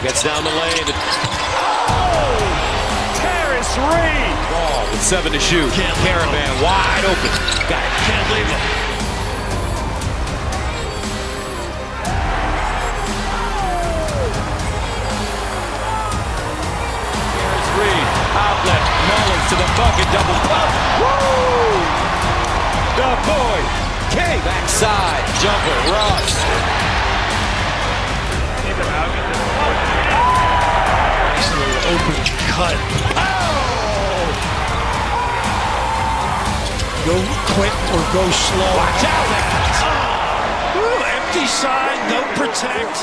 Gets down the lane. Oh! Terrace Reed! Ball with 7 to shoot. Caravan wide open. Got it. Can't leave him. Terrace Reed. Outlet. Mullins to the bucket. Double pump. Woo! The boy. K. Backside. Jumper. Ross. Nice little open cut. Oh! Go quick or go slow. Watch out! Ooh, empty side, no protect.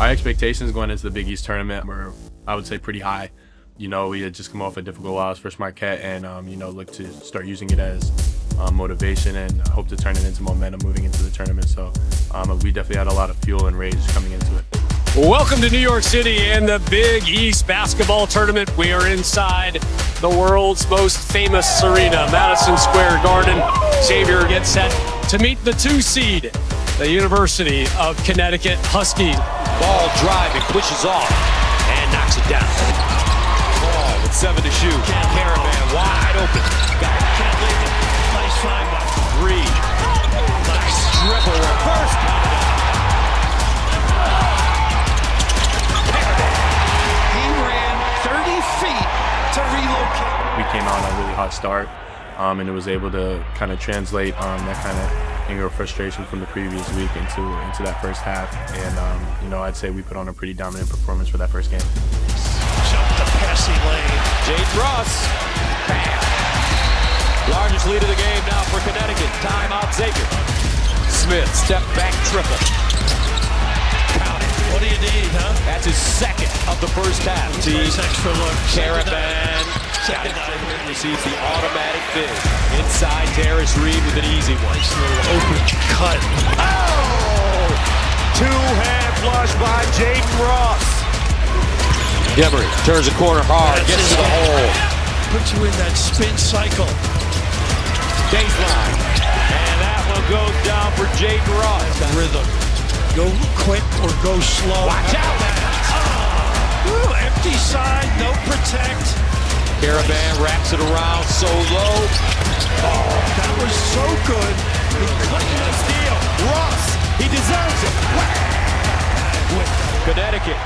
Our expectations going into the Big East tournament were, I would say, pretty high. You know, we had just come off a difficult loss versus Marquette and, you know, look to start using it as motivation and hope to turn it into momentum moving into the tournament. So we definitely had a lot of fuel and rage coming into it. Welcome to New York City and the Big East basketball tournament. We are inside the world's most famous arena, Madison Square Garden. Xavier gets set to meet the 2 seed, the University of Connecticut Huskies. Ball driving, pushes off, and knocks it down. Ball with 7 to shoot. Caravan wide open. Got it. Can't leave it. Nice find by Reed. Nice dribble. Reverse. He ran 30 feet to relocate. We came out on a really hot start and it was able to kind of translate that kind of anger or frustration from the previous week into that first half. And, you know, I'd say we put on a pretty dominant performance for that first game. Jump the passing lane. Jade Ross. Bam. Largest lead of the game now for Connecticut. Timeout Xavier. Smith, step back triple. Count it. What do you need, huh? That's his second of the first half. Nice extra look. Caravan. Got it. Receives the automatic bid. Inside Terrace Reed with an easy one. Nice little open cut. Oh! Two-hand flush by Jaden Ross. Demery turns the corner hard, That's gets to the hole. Puts you in that spin cycle. Baseline. And that one goes down for Jaden Ross. Rhythm. Go quick or go slow. Watch out! Ooh, empty side, no protect. Caravan wraps it around so low. Oh, that was so good. He clicking the steal. Ross, he deserves it. Connecticut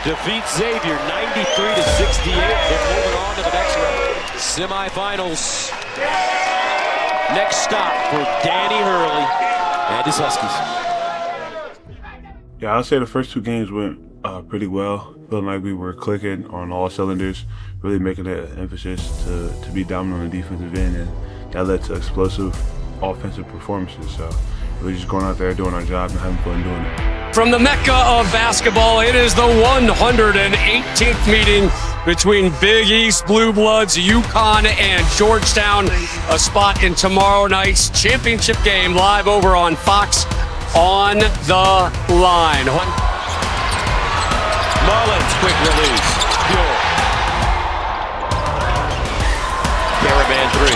defeats Xavier 93-68. They're moving on to the next round. Semifinals. Next stop for Danny Hurley and his Huskies. Yeah, I'd say the first 2 games went pretty well. Feeling like we were clicking on all cylinders, really making an emphasis to be dominant on the defensive end, and that led to explosive offensive performances. So we're just going out there doing our job and having fun doing it. From the Mecca of basketball, it is the 118th meeting between Big East Blue Bloods, UConn, and Georgetown. A spot in tomorrow night's championship game live over on Fox on the Line. Mullins, quick release. Pure. Caravan 3.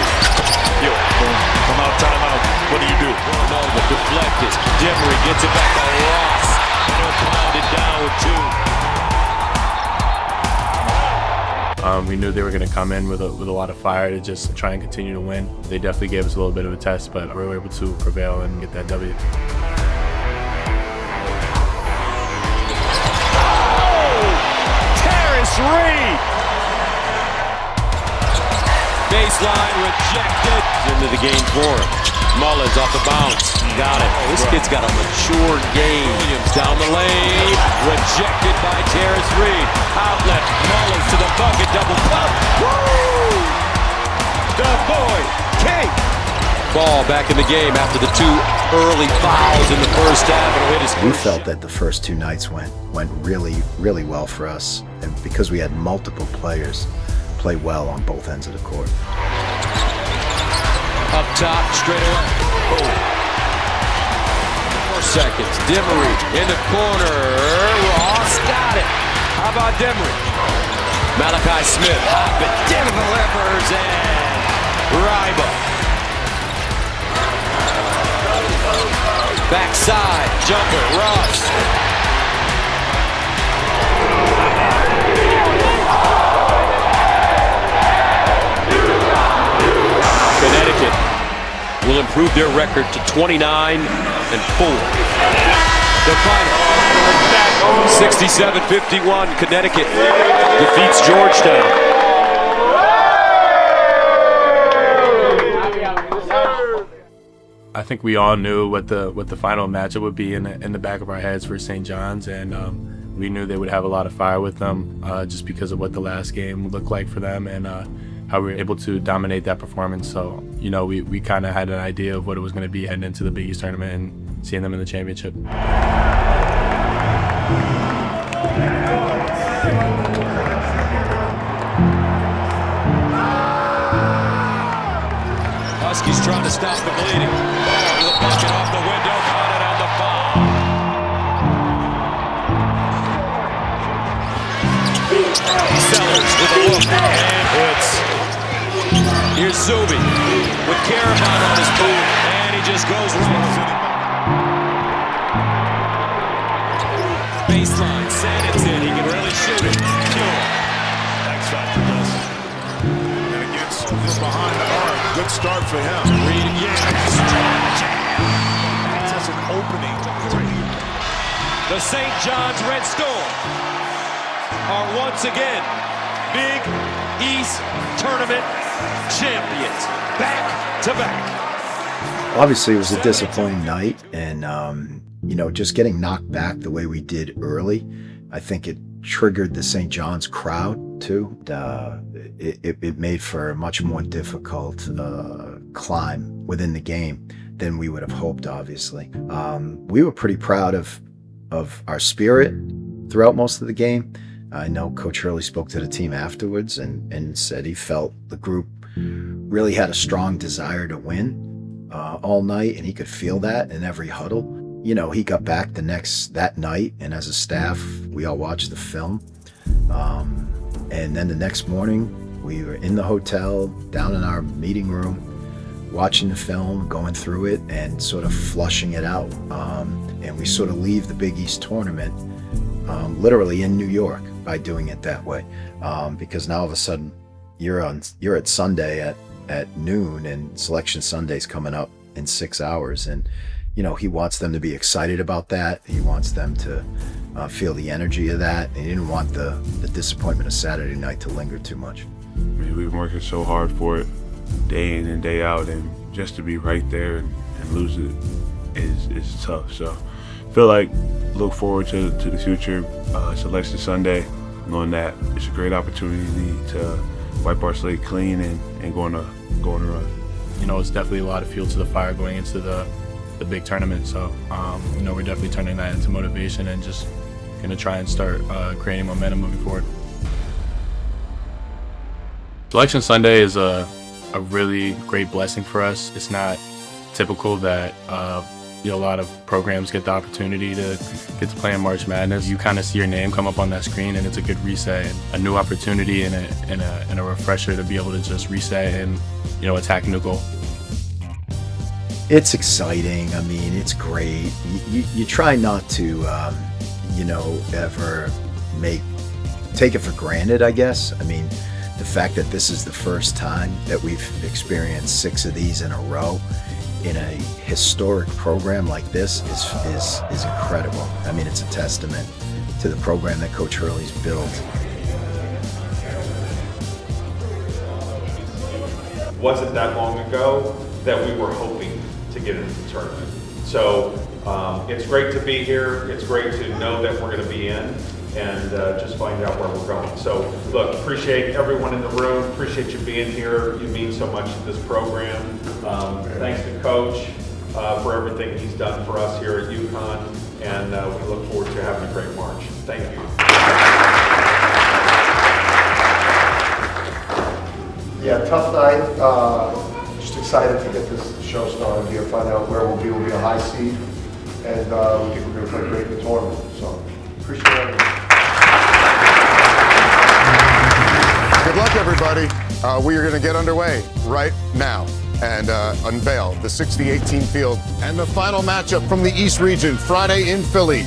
Pure. Come out, time out. What do you do? Nova deflected. Demery gets it back to Ross. He'll pound it down with 2. We knew they were going to come in with a lot of fire to just try and continue to win. They definitely gave us a little bit of a test, but we were able to prevail and get that W. Reed. Baseline rejected. Into the game for him. Mullins off the bounce. Got it. Oh, this kid's got a mature game. Williams down the lane. Rejected by Terrace Reed. Outlet. Mullins to the bucket. Double pump. Woo! The boy, Kate. Ball back in the game after the 2 early fouls in the first half. It'll hit his We felt that the first 2 nights went really, really well for us, and because we had multiple players play well on both ends of the court. Up top, straight away. Oh. 4 seconds. Demery in the corner. Ross got it. How about Demery? Malachi Smith. Hop it. Delivers and Ryba. Backside, jumper, Ross. improved their record to 29-4. The final, 67-51, Connecticut defeats Georgetown. I think we all knew what the final matchup would be in the back of our heads for St. John's, and we knew they would have a lot of fire with them just because of what the last game looked like for them and how we were able to dominate that performance. So, you know, we kind of had an idea of what it was going to be heading into the Big East tournament and seeing them in the championship. Huskies trying to stop the bleeding. Ball to the bucket off the window, caught it on the foul. Sellers with a look and hits. Here's Zuby with Caravan on his boot, and he just goes right. Baseline, Sandick's in. He can really shoot it. X Factor does. And it gets from behind the arc. Good start for him. Reed again. That's an opening. The St. John's Red Storm are once again Big East Tournament champions, back to back. Obviously, it was a disappointing night, and you know, just getting knocked back the way we did early, I think it triggered the St. John's crowd too. It made for a much more difficult climb within the game than we would have hoped. Obviously, we were pretty proud of our spirit throughout most of the game. I know Coach Hurley spoke to the team afterwards and said he felt the group really had a strong desire to win all night, and he could feel that in every huddle. You know, he got back that night, and as a staff, we all watched the film. And then the next morning, we were in the hotel, down in our meeting room, watching the film, going through it, and sort of flushing it out. And we sort of leave the Big East tournament literally in New York by doing it that way. Because now all of a sudden, you're at Sunday at noon, and Selection Sunday's coming up in 6 hours, and you know, he wants them to be excited about that. He wants them to feel the energy of that, and he didn't want the disappointment of Saturday night to linger too much. I mean, we've been working so hard for it, day in and day out, and just to be right there and lose it is tough. So I feel like look forward to the future. Selection Sunday, knowing that it's a great opportunity to wipe our slate clean and go on a run. You know, it's definitely a lot of fuel to the fire going into the big tournament. So, you know, we're definitely turning that into motivation and just going to try and start creating momentum moving forward. Selection Sunday is a really great blessing for us. It's not typical that you know, a lot of programs get the opportunity to get to play in March Madness. You kind of see your name come up on that screen, and it's a good reset, and a new opportunity and a refresher to be able to just reset and, you know, attack a new goal. It's exciting. I mean, it's great. You try not to, you know, ever take it for granted, I guess. I mean, the fact that this is the first time that we've experienced 6 of these in a row in a historic program like this is incredible. I mean, it's a testament to the program that Coach Hurley's built. Wasn't that long ago that we were hoping to get into the tournament. So it's great to be here. It's great to know that we're going to be in and just find out where we're going. So look, appreciate everyone in the room. Appreciate you being here. You mean so much to this program. Thanks to Coach for everything he's done for us here at UConn. And we look forward to having a great March. Thank you. Yeah, tough night. Just excited to get this show started here, find out where we'll be. We'll be a high seed, and we think we're going to play great in the tournament. So, appreciate it. Good luck, everybody. We are going to get underway right now and unveil the 6-18 field. And the final matchup from the East region, Friday in Philly,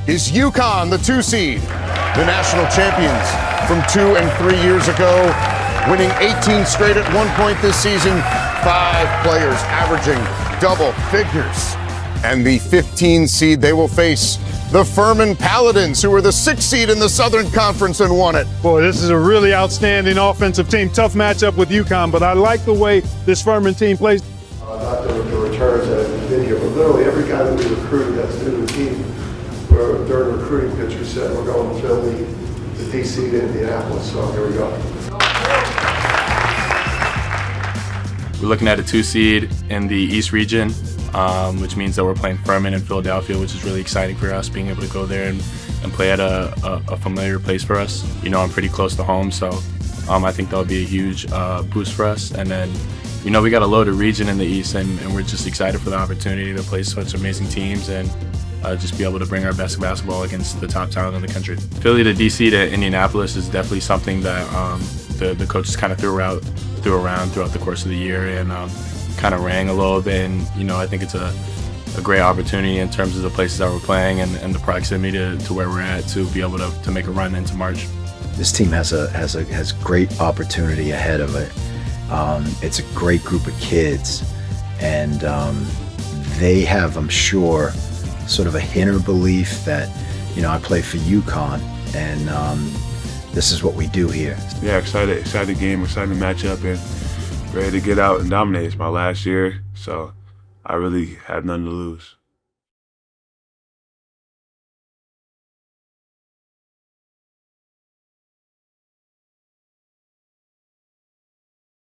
is UConn, the 2 seed, the national champions from 2 and 3 years ago, winning 18 straight at one point this season, 5 players averaging double figures. And the 15 seed, they will face the Furman Paladins, who are the 6th seed in the Southern Conference and won it. Boy, this is a really outstanding offensive team. Tough matchup with UConn, but I like the way this Furman team plays. Not the returns that have been here, but literally every guy that we recruited that's new to the team, during the recruiting pitch, we said we're going to Philly, the DC to Indianapolis, so here we go. We're looking at a 2 seed in the East region, which means that we're playing Furman in Philadelphia, which is really exciting for us, being able to go there and play at a familiar place for us. You know, I'm pretty close to home, so I think that'll be a huge boost for us. And then, you know, we got a loaded region in the East, and we're just excited for the opportunity to play such amazing teams and just be able to bring our best basketball against the top talent in the country. Philly to DC to Indianapolis is definitely something that the coaches kind of threw around throughout the course of the year and kind of rang a little bit. And, you know, I think it's a great opportunity in terms of the places that we're playing and the proximity to where we're at to be able to make a run into March. This team has great opportunity ahead of it. It's a great group of kids, and they have, I'm sure, sort of a inner belief that, you know, I play for UConn, and this is what we do here. Yeah, excited game, exciting matchup, and ready to get out and dominate. It's my last year, so I really have nothing to lose.